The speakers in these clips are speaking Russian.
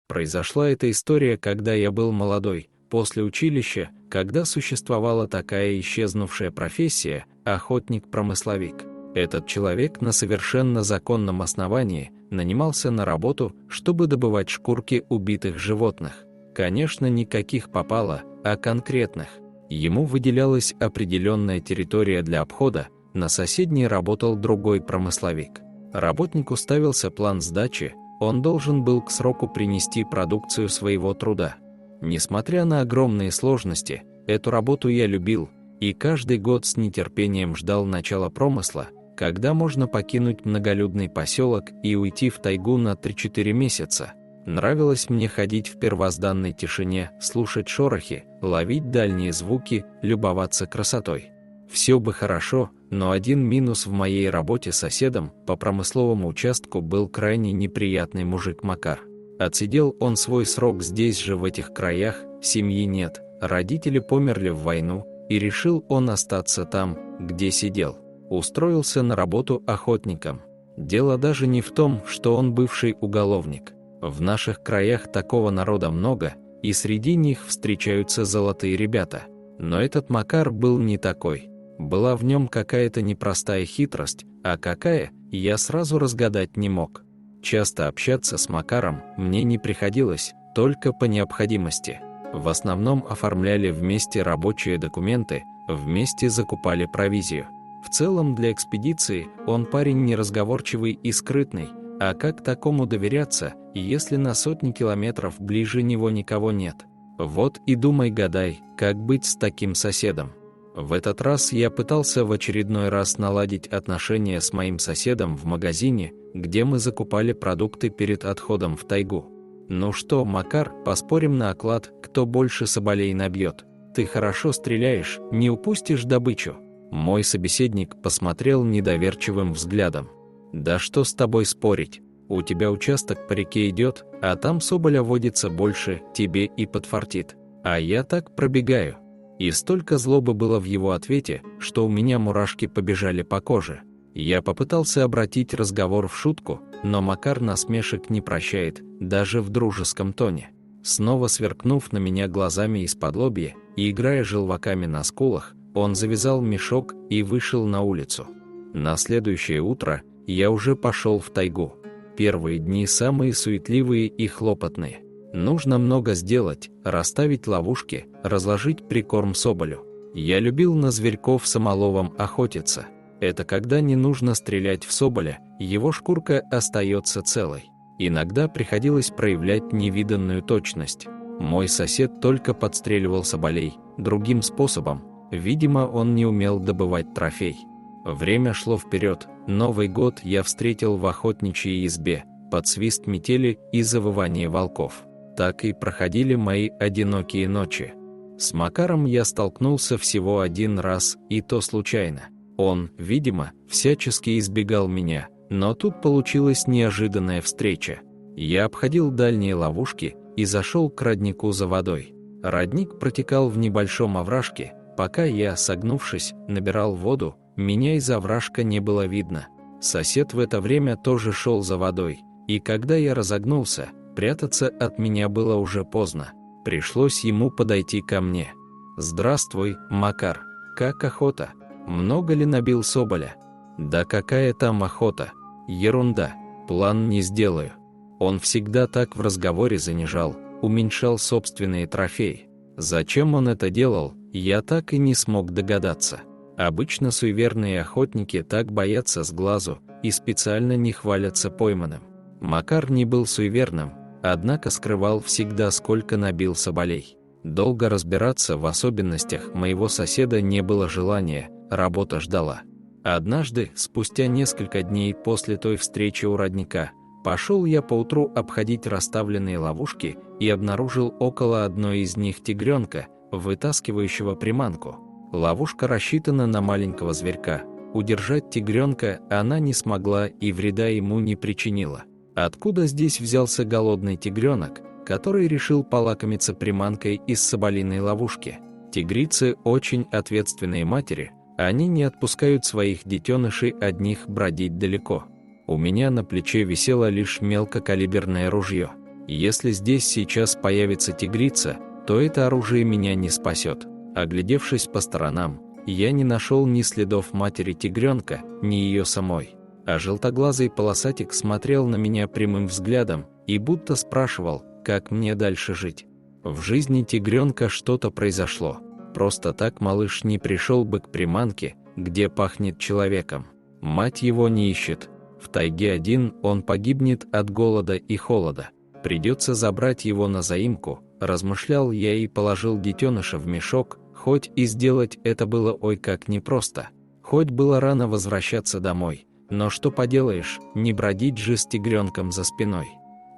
Произошла эта история, когда я был молодой, после училища, когда существовала такая исчезнувшая профессия – охотник-промысловик. Этот человек на совершенно законном основании нанимался на работу, чтобы добывать шкурки убитых животных. Конечно, никаких попало, а конкретных. Ему выделялась определенная территория для обхода, на соседней работал другой промысловик. Работнику ставился план сдачи, он должен был к сроку принести продукцию своего труда. Несмотря на огромные сложности, эту работу я любил, и каждый год с нетерпением ждал начала промысла, когда можно покинуть многолюдный поселок и уйти в тайгу на 3-4 месяца. Нравилось мне ходить в первозданной тишине, слушать шорохи, ловить дальние звуки, любоваться красотой. Все бы хорошо, но один минус в моей работе соседом по промысловому участку был крайне неприятный мужик Макар. Отсидел он свой срок здесь же, в этих краях, семьи нет, родители померли в войну, и решил он остаться там, где сидел. Устроился на работу охотником. Дело даже не в том, что он бывший уголовник. В наших краях такого народа много, и среди них встречаются золотые ребята. Но этот Макар был не такой. Была в нем какая-то непростая хитрость, а какая, я сразу разгадать не мог. Часто общаться с Макаром мне не приходилось, только по необходимости. В основном оформляли вместе рабочие документы, вместе закупали провизию. В целом для экспедиции он парень неразговорчивый и скрытный, а как такому доверяться, если на сотни километров ближе него никого нет? Вот и думай-гадай, как быть с таким соседом. В этот раз я пытался в очередной раз наладить отношения с моим соседом в магазине, где мы закупали продукты перед отходом в тайгу. «Ну что, Макар, поспорим на оклад, кто больше соболей набьет? Ты хорошо стреляешь, не упустишь добычу». Мой собеседник посмотрел недоверчивым взглядом. «Да что с тобой спорить? У тебя участок по реке идет, а там соболя водится больше, тебе и подфартит. А я так пробегаю». И столько злобы было в его ответе, что у меня мурашки побежали по коже. Я попытался обратить разговор в шутку, но Макар насмешек не прощает, даже в дружеском тоне. Снова сверкнув на меня глазами из-подлобья и играя желваками на скулах, он завязал мешок и вышел на улицу. На следующее утро я уже пошел в тайгу. Первые дни самые суетливые и хлопотные. Нужно много сделать, расставить ловушки, разложить прикорм соболю. Я любил на зверьков самоловом охотиться. Это когда не нужно стрелять в соболя, его шкурка остается целой. Иногда приходилось проявлять невиданную точность. Мой сосед только подстреливал соболей, другим способом. Видимо, он не умел добывать трофей. Время шло вперед. Новый год я встретил в охотничьей избе, под свист метели и завывание волков. Так и проходили мои одинокие ночи. С Макаром я столкнулся всего один раз, и то случайно. Он, видимо, всячески избегал меня, но тут получилась неожиданная встреча. Я обходил дальние ловушки и зашел к роднику за водой. Родник протекал в небольшом овражке. Пока я, согнувшись, набирал воду, меня из овражка не было видно. Сосед в это время тоже шел за водой, и когда я разогнулся, прятаться от меня было уже поздно. Пришлось ему подойти ко мне. «Здравствуй, Макар. Как охота? Много ли набил соболя?» «Да какая там охота? Ерунда. План не сделаю». Он всегда так в разговоре занижал, уменьшал собственные трофеи. Зачем он это делал, я так и не смог догадаться. Обычно суеверные охотники так боятся с глазу и специально не хвалятся пойманным. Макар не был суеверным, однако скрывал всегда, сколько набил соболей. Долго разбираться в особенностях моего соседа не было желания, работа ждала. Однажды, спустя несколько дней после той встречи у родника, пошел я поутру обходить расставленные ловушки и обнаружил около одной из них тигренка, вытаскивающего приманку. Ловушка рассчитана на маленького зверька. Удержать тигренка она не смогла и вреда ему не причинила. Откуда здесь взялся голодный тигренок, который решил полакомиться приманкой из соболиной ловушки? Тигрицы очень ответственные матери, они не отпускают своих детенышей одних бродить далеко. У меня на плече висело лишь мелкокалиберное ружье. Если здесь сейчас появится тигрица, то это оружие меня не спасет. Оглядевшись по сторонам, я не нашел ни следов матери тигренка, ни ее самой. А желтоглазый полосатик смотрел на меня прямым взглядом и будто спрашивал, как мне дальше жить. В жизни тигренка что-то произошло. Просто так малыш не пришел бы к приманке, где пахнет человеком. Мать его не ищет. В тайге один он погибнет от голода и холода. Придется забрать его на заимку, размышлял я и положил детеныша в мешок, хоть и сделать это было ой как непросто. Хоть было рано возвращаться домой, но что поделаешь, не бродить же с тигренком за спиной.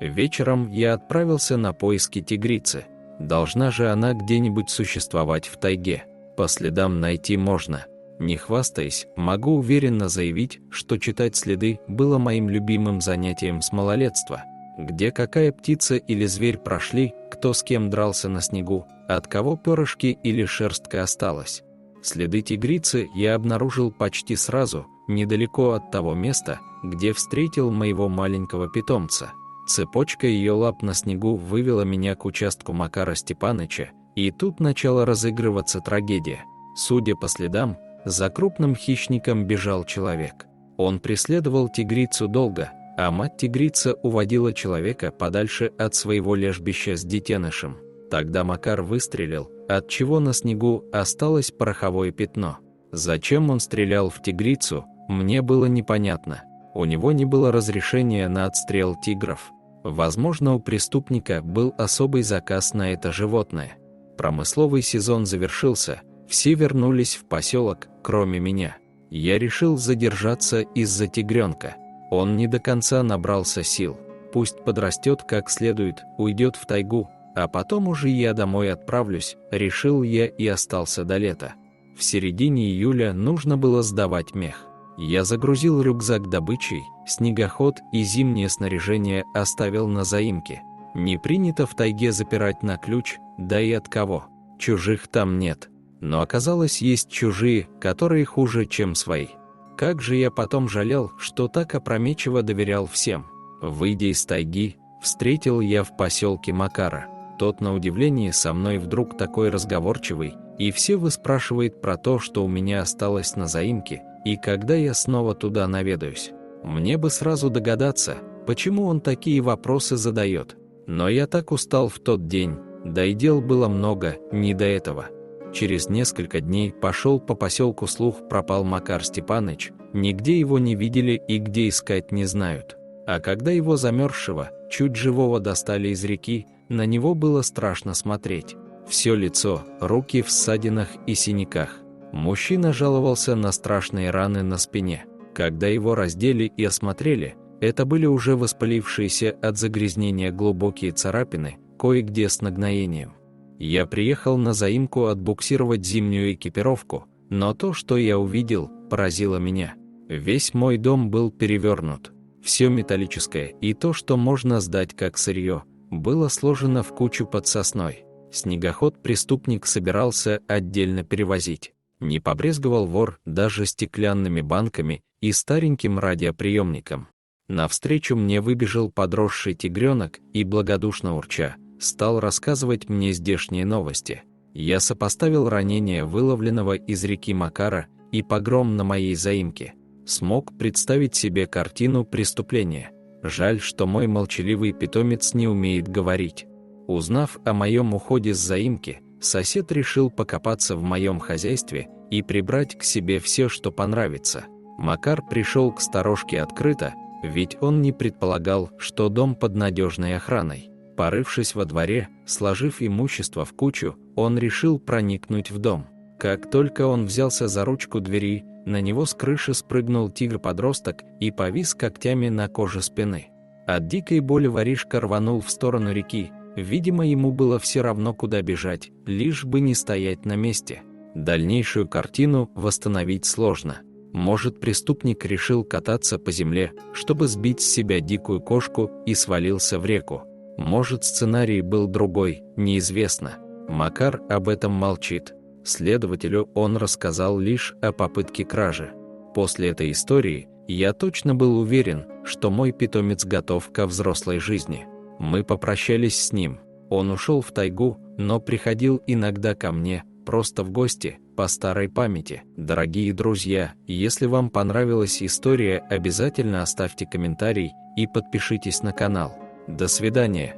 Вечером я отправился на поиски тигрицы. Должна же она где-нибудь существовать в тайге. По следам найти можно. Не хвастаясь, могу уверенно заявить, что читать следы было моим любимым занятием с малолетства. Где какая птица или зверь прошли, кто с кем дрался на снегу, от кого перышки или шерстка осталась. Следы тигрицы я обнаружил почти сразу, недалеко от того места, где встретил моего маленького питомца. Цепочка ее лап на снегу вывела меня к участку Макара Степаныча, и тут начала разыгрываться трагедия. Судя по следам, за крупным хищником бежал человек. Он преследовал тигрицу долго, а мать-тигрица уводила человека подальше от своего лежбища с детенышем. Тогда Макар выстрелил, отчего на снегу осталось пороховое пятно. Зачем он стрелял в тигрицу, мне было непонятно. У него не было разрешения на отстрел тигров. Возможно, у преступника был особый заказ на это животное. Промысловый сезон завершился, все вернулись в поселок, кроме меня. Я решил задержаться из-за тигренка. Он не до конца набрался сил. Пусть подрастет как следует, уйдет в тайгу, а потом уже я домой отправлюсь, решил я и остался до лета. В середине июля нужно было сдавать мех. Я загрузил рюкзак добычей, снегоход и зимнее снаряжение оставил на заимке. Не принято в тайге запирать на ключ, да и от кого. Чужих там нет. Но оказалось, есть чужие, которые хуже, чем свои. Как же я потом жалел, что так опрометчиво доверял всем. Выйдя из тайги, встретил я в поселке Макара. Тот, на удивление, со мной вдруг такой разговорчивый, и все выспрашивает про то, что у меня осталось на заимке, и когда я снова туда наведаюсь. Мне бы сразу догадаться, почему он такие вопросы задает. Но я так устал в тот день, да и дел было много, не до этого. Через несколько дней пошел по поселку слух, пропал Макар Степаныч, нигде его не видели и где искать не знают. А когда его замерзшего, чуть живого достали из реки, на него было страшно смотреть. Все лицо, руки в ссадинах и синяках. Мужчина жаловался на страшные раны на спине. Когда его раздели и осмотрели, это были уже воспалившиеся от загрязнения глубокие царапины, кое-где с нагноением. Я приехал на заимку отбуксировать зимнюю экипировку, но то, что я увидел, поразило меня. Весь мой дом был перевернут. Все металлическое и то, что можно сдать как сырье, было сложено в кучу под сосной. Снегоход преступник собирался отдельно перевозить. Не побрезговал вор даже стеклянными банками и стареньким радиоприемником. Навстречу мне выбежал подросший тигренок и, благодушно урча, стал рассказывать мне здешние новости. Я сопоставил ранение выловленного из реки Макара и погром на моей заимке. Смог представить себе картину преступления. Жаль, что мой молчаливый питомец не умеет говорить. Узнав о моем уходе с заимки, сосед решил покопаться в моем хозяйстве и прибрать к себе все, что понравится. Макар пришел к сторожке открыто, ведь он не предполагал, что дом под надежной охраной. Порывшись во дворе, сложив имущество в кучу, он решил проникнуть в дом. Как только он взялся за ручку двери, на него с крыши спрыгнул тигр-подросток и повис когтями на коже спины. От дикой боли воришка рванул в сторону реки. Видимо, ему было все равно, куда бежать, лишь бы не стоять на месте. Дальнейшую картину восстановить сложно. Может, преступник решил кататься по земле, чтобы сбить с себя дикую кошку и свалился в реку. Может, сценарий был другой, неизвестно. Макар об этом молчит. Следователю он рассказал лишь о попытке кражи. После этой истории я точно был уверен, что мой питомец готов ко взрослой жизни. Мы попрощались с ним. Он ушел в тайгу, но приходил иногда ко мне, просто в гости, по старой памяти. Дорогие друзья, если вам понравилась история, обязательно оставьте комментарий и подпишитесь на канал. До свидания.